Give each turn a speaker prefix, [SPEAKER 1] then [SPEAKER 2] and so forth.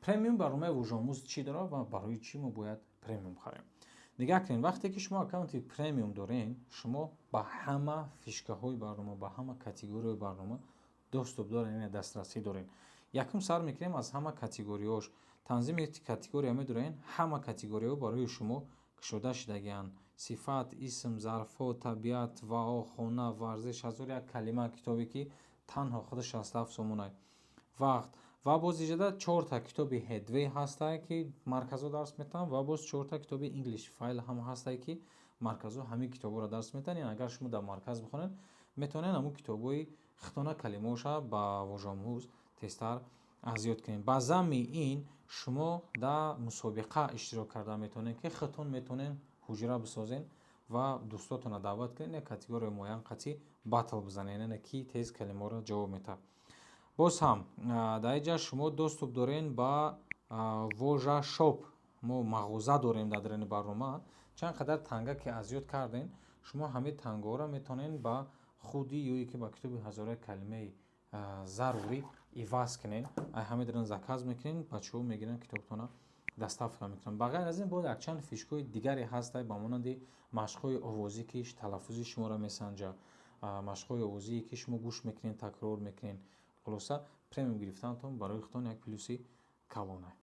[SPEAKER 1] премиум барномаи вожомӯз чӣ дорад ва барои чӣ мо бояд премиум харем. Нигоҳ кунед, вақте ки шумо аккаунти премиум доред, шумо ба ҳама фишкаҳои барнома, ба ҳама категорияи барнома доступ доред, яъне дастрасӣ доред. Якум сар мекунем аз ҳама категориҳош. Танзими категория медоред, ҳама категориҳо барои шумо кушода шудагианд. Сифат, исм, зарфҳо, табиат, вао, хона, варзиш, ҳазор як калима, китобе ки танҳо худаш 67 сомон аст. Вақт ва боз иҷода 4 та китоби ҳедвей ҳастае ки марказо дарс метаҳанд ва боз 4 та китоби English файл ҳам ҳастае ки марказо ҳамин китобҳоро дарс метаҳанд. Яъне агар шумо дар марказ бихонед, метавонед ҳамун китобҳои хитона калимаоша ба вожомӯз тезтар зиёд кунед. Ба замми ин шумо дар мусобиқа иштирок карда метавонед, ки хитон метавонед ҳуҷра бисозед ва дӯстотонро даъват кунед, як категорияи муайян қатъи батл бизанед, яъне ки тез калимаҳоро ҷавоб метаҳад. Боз ҳам дар инҷа шумо доступ доред ба вожа шоп. Мо мағоза дорем дар даруни барнома. Чанд қадар танга ки аз ёд кардем, шумо ҳамин тангаҳоро метавонед ба худи ёе ки ба китоби ҳазора калимаи зарурӣ иваз кунед. Ҳамин дар ин заказ мекунед, бачаҳо мегиранд, китобтонро доставка мекунанд. Ба ғайр аз ин боз якчанд фишкаҳои дигаре ҳастанд, ба монанди машқҳои овозӣ ки талаффузи шуморо месанҷад, машқҳои овозие ки шумо гӯш мекунед, такрор мекунед. Хулоса премиум гирифтанатон барои худтон як плюси калон аст.